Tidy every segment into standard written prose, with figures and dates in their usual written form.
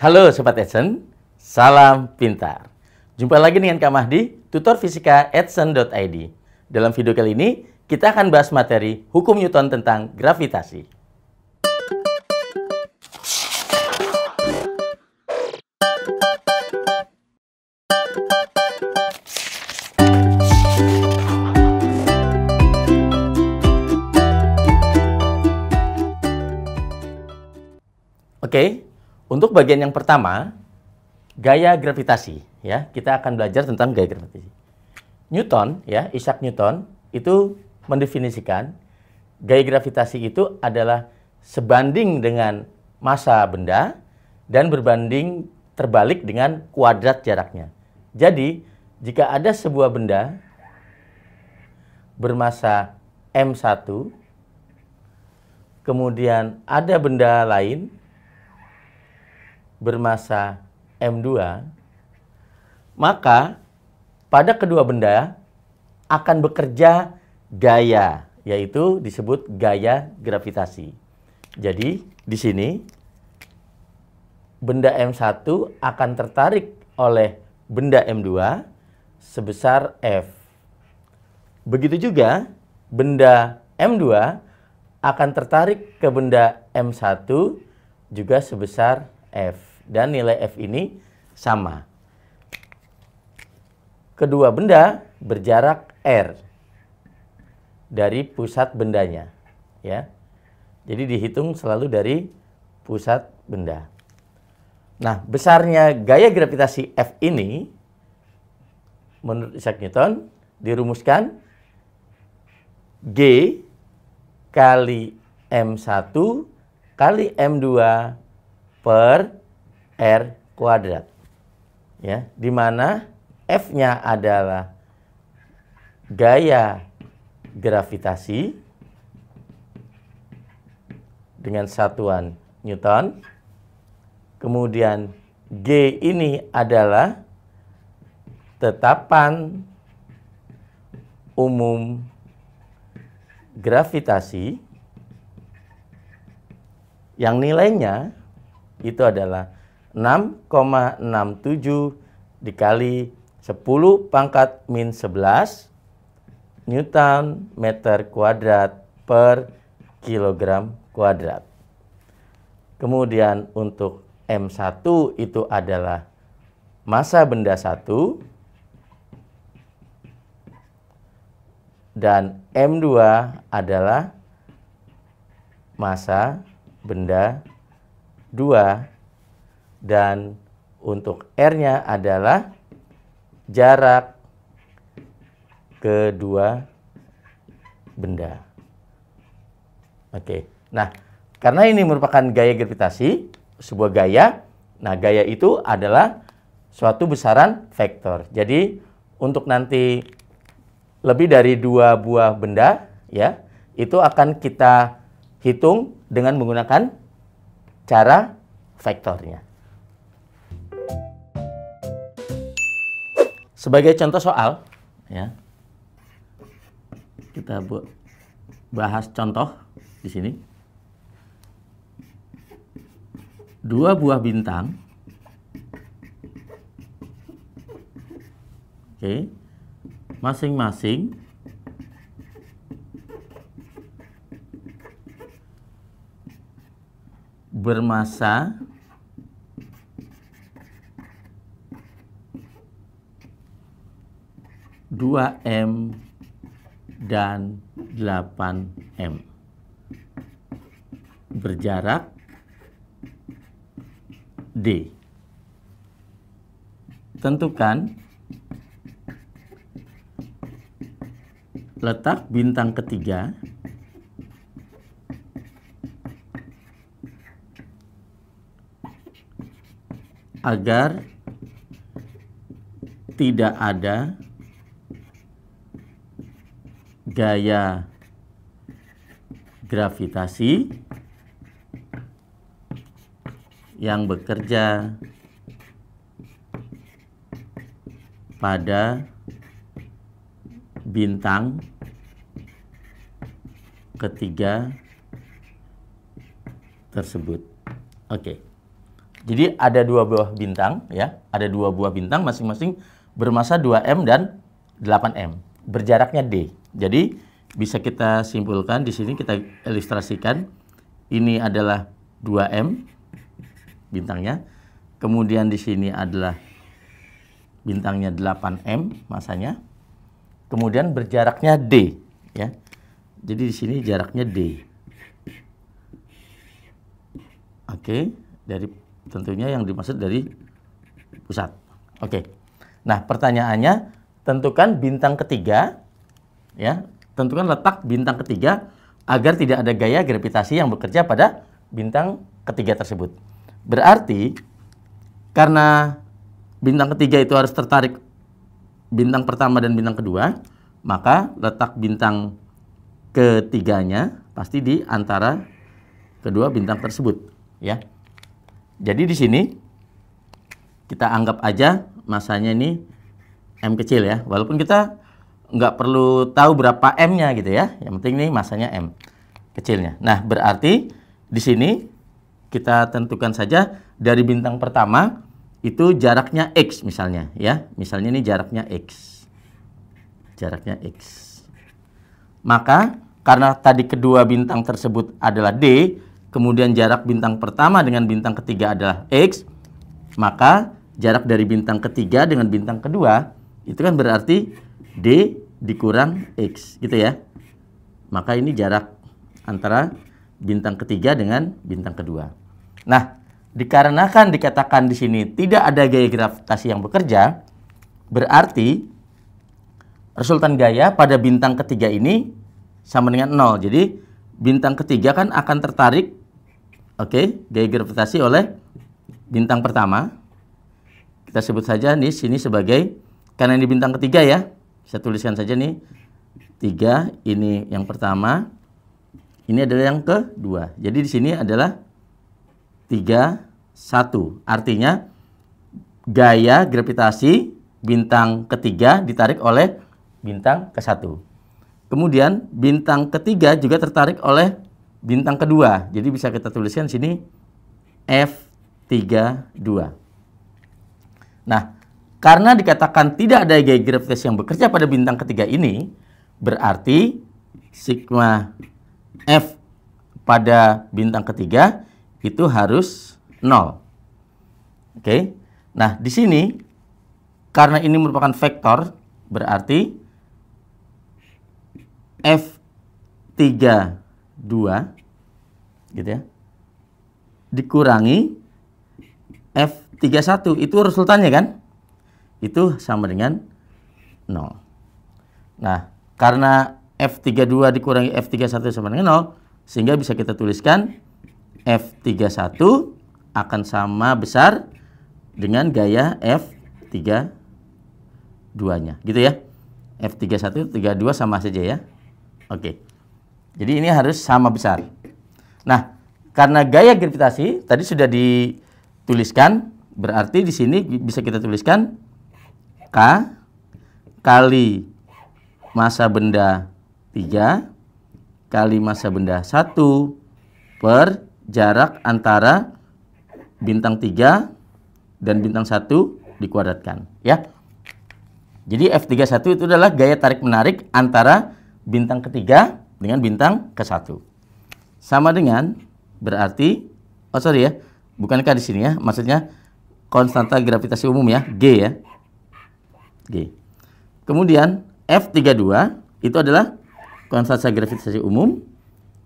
Halo Sobat Edson, salam pintar. Jumpa lagi dengan Kak Mahdi, tutor fisika edson.id. Dalam video kali ini, kita akan bahas materi hukum Newton tentang gravitasi. Oke, untuk bagian yang pertama, gaya gravitasi. Ya, kita akan belajar tentang gaya gravitasi. Newton, ya, Isaac Newton itu mendefinisikan gaya gravitasi itu adalah sebanding dengan massa benda dan berbanding terbalik dengan kuadrat jaraknya. Jadi, jika ada sebuah benda bermassa m1, kemudian ada benda lain bermassa m2, maka pada kedua benda akan bekerja gaya, yaitu disebut gaya gravitasi. Jadi, di sini benda m1 akan tertarik oleh benda m2 sebesar F. Begitu juga benda m2 akan tertarik ke benda m1 juga sebesar F. Dan nilai F ini sama. Kedua benda berjarak R dari pusat bendanya, ya. Jadi dihitung selalu dari pusat benda. Nah, besarnya gaya gravitasi F ini menurut Isaac Newton dirumuskan G kali M1 kali M2 per R kuadrat, ya, di mana F-nya adalah gaya gravitasi dengan satuan Newton, kemudian G ini adalah tetapan umum gravitasi yang nilainya itu adalah 6,67 dikali 10 pangkat min 11 Newton meter kuadrat per kilogram kuadrat. Kemudian untuk M1 itu adalah massa benda 1 dan M2 adalah massa benda 2. Dan untuk R-nya adalah jarak kedua benda. Oke. Nah, karena ini merupakan gaya gravitasi, sebuah gaya, nah gaya itu adalah suatu besaran vektor. Jadi, untuk nanti lebih dari 2 buah benda, ya, itu akan kita hitung dengan menggunakan cara vektornya. Sebagai contoh soal, ya, kita bahas contoh di sini. 2 buah bintang, oke, masing-masing bermassa 2M dan 8M. Berjarak D. Tentukan letak bintang ketiga agar tidak ada gaya gravitasi yang bekerja pada bintang ketiga tersebut. Oke. Jadi ada dua buah bintang ya, ada dua buah bintang masing-masing bermasa 2M dan 8M. Berjaraknya D. Jadi bisa kita simpulkan di sini, kita ilustrasikan. Ini adalah 2M bintangnya. Kemudian di sini adalah bintangnya 8M masanya. Kemudian berjaraknya D ya. Jadi di sini jaraknya D. Oke, tentunya yang dimaksud dari pusat. Oke. Nah, pertanyaannya tentukan bintang ketiga ya. Tentukan letak bintang ketiga agar tidak ada gaya gravitasi yang bekerja pada bintang ketiga tersebut. Berarti karena bintang ketiga itu harus tertarik bintang pertama dan bintang kedua, maka letak bintang ketiganya pasti di antara kedua bintang tersebut, ya. Jadi di sini kita anggap aja masanya ini M kecil ya, walaupun kita nggak perlu tahu berapa M-nya gitu ya. Yang penting nih masanya M kecilnya. Nah, berarti di sini kita tentukan saja dari bintang pertama itu jaraknya X misalnya ya. Misalnya ini jaraknya X. Jaraknya X. Maka karena tadi kedua bintang tersebut adalah D, kemudian jarak bintang pertama dengan bintang ketiga adalah X, maka jarak dari bintang ketiga dengan bintang kedua itu kan berarti D dikurang X gitu ya. Maka ini jarak antara bintang ketiga dengan bintang kedua. Nah, dikarenakan dikatakan di sini tidak ada gaya gravitasi yang bekerja, berarti resultan gaya pada bintang ketiga ini sama dengan 0. Jadi bintang ketiga kan akan tertarik gaya gravitasi oleh bintang pertama. Kita sebut saja di sini sebagai, karena ini bintang ketiga ya, saya tuliskan saja nih 3, ini yang pertama, ini adalah yang kedua. Jadi di sini adalah 3, 1. Artinya gaya gravitasi bintang ketiga ditarik oleh bintang ke-1. Kemudian bintang ketiga juga tertarik oleh bintang kedua. Jadi bisa kita tuliskan sini F32. Nah, karena dikatakan tidak ada gaya gravitasi yang bekerja pada bintang ketiga ini, berarti sigma F pada bintang ketiga itu harus 0. Oke. Nah, di sini karena ini merupakan vektor, berarti F32 gitu ya, dikurangi F31, itu resultannya kan? Itu sama dengan 0. Nah, karena F32 dikurangi F31 sama dengan 0, sehingga bisa kita tuliskan F31 akan sama besar dengan gaya F32-nya. Gitu ya. F31, 32 sama saja ya. Oke. Jadi ini harus sama besar. Nah, karena gaya gravitasi tadi sudah dituliskan, berarti di sini bisa kita tuliskan K kali massa benda 3 kali massa benda 1 per jarak antara bintang 3 dan bintang 1 dikuadratkan ya. Jadi F31 itu adalah gaya tarik menarik antara bintang ketiga dengan bintang ke-1. Sama dengan berarti bukankah di sini ya, maksudnya konstanta gravitasi umum ya, G ya. G. Kemudian F32 itu adalah konstanta gravitasi umum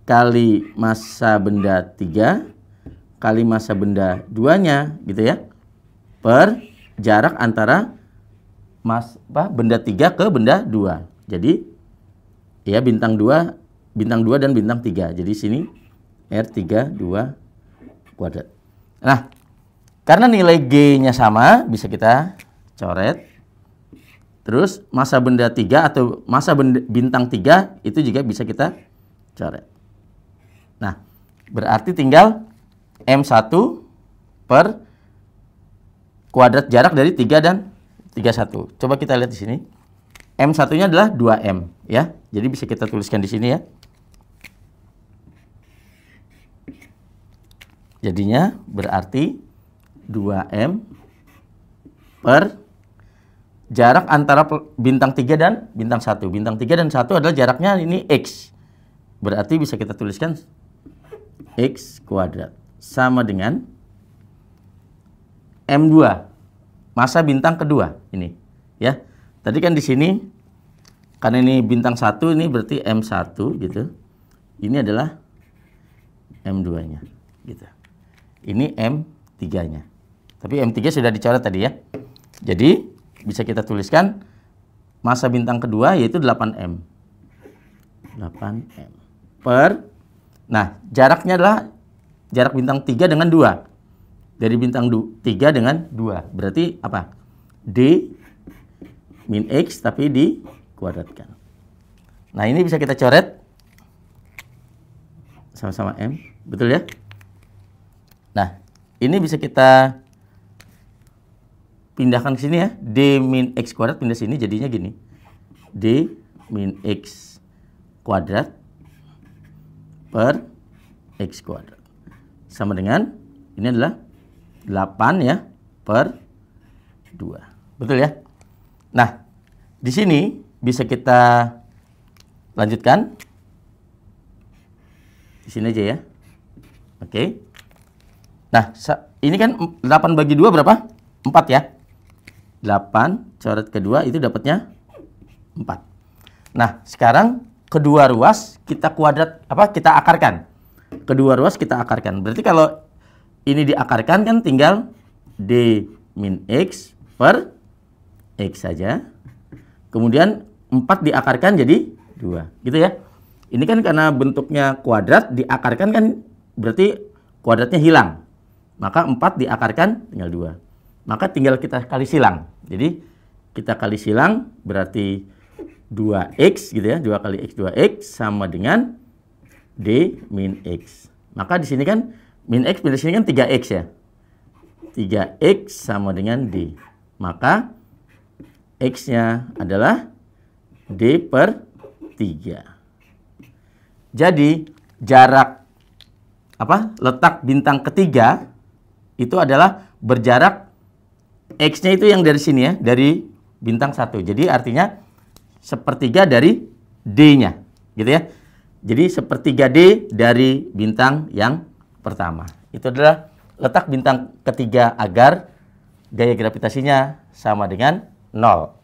kali massa benda 3 kali massa benda 2-nya gitu ya, per jarak antara benda 3 ke benda 2. Jadi ya bintang 2 dan bintang 3. Jadi sini R32 kuadrat. Nah, karena nilai G-nya sama, bisa kita coret. Terus massa benda 3 atau massa bintang 3 itu juga bisa kita coret. Nah, berarti tinggal M1 per kuadrat jarak dari 3 dan 31. Coba kita lihat di sini. M1-nya adalah 2M ya. Jadi bisa kita tuliskan di sini ya. Jadinya berarti 2M per jarak antara bintang 3 dan bintang 1. Bintang 3 dan 1 adalah jaraknya ini X. Berarti bisa kita tuliskan X kuadrat sama dengan M2. Masa bintang kedua ini. Ya. Tadi kan di sini, karena ini bintang 1, ini berarti M1 gitu. Ini adalah M2-nya. Gitu. Ini M3-nya. Tapi M3 sudah dicoret tadi ya. Jadi bisa kita tuliskan masa bintang kedua yaitu 8M. 8M per, nah jaraknya adalah jarak bintang 3 dengan 2. Dari bintang 3 dengan 2. Berarti apa? D min X tapi dikuadratkan. Nah ini bisa kita coret. Sama-sama M. Betul ya? Nah ini bisa kita pindahkan ke sini ya. D min X kuadrat pindah sini jadinya gini. D min X kuadrat per X kuadrat. Sama dengan, ini adalah 8 ya per 2. Betul ya? Nah, di sini bisa kita lanjutkan. Di sini aja ya. Oke. Nah, ini kan 8 bagi 2 berapa? 4 ya. 8 coret kedua itu dapatnya 4. Nah, sekarang kedua ruas kita kita akarkan. Kedua ruas kita akarkan. Berarti kalau ini diakarkan kan tinggal D min X per X saja. Kemudian 4 diakarkan jadi 2. Gitu ya. Ini kan karena bentuknya kuadrat diakarkan kan berarti kuadratnya hilang. Maka 4 diakarkan tinggal 2. Maka tinggal kita kali silang. Jadi kita kali silang berarti 2X gitu ya. 2 kali X 2X sama dengan D min X. Maka di sini kan min X di sini kan 3X ya. 3X sama dengan D. Maka X-nya adalah D per 3. Jadi jarak letak bintang ketiga itu adalah berjarak X-nya itu yang dari sini ya, dari bintang 1. Jadi artinya sepertiga dari D-nya, gitu ya. Jadi sepertiga D dari bintang yang pertama. Itu adalah letak bintang ketiga agar gaya gravitasinya sama dengan 0.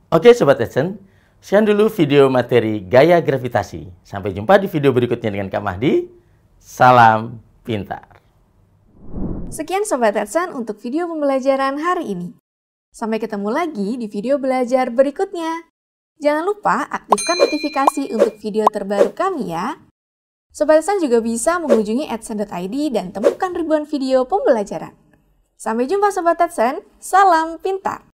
Oke Sobat Edson, sekian dulu video materi gaya gravitasi. Sampai jumpa di video berikutnya dengan Kak Mahdi. Salam pintar. Sekian Sobat Edson untuk video pembelajaran hari ini. Sampai ketemu lagi di video belajar berikutnya. Jangan lupa aktifkan notifikasi untuk video terbaru kami ya. Sobat Edson juga bisa mengunjungi edson.id dan temukan ribuan video pembelajaran. Sampai jumpa Sobat Edson, salam pintar!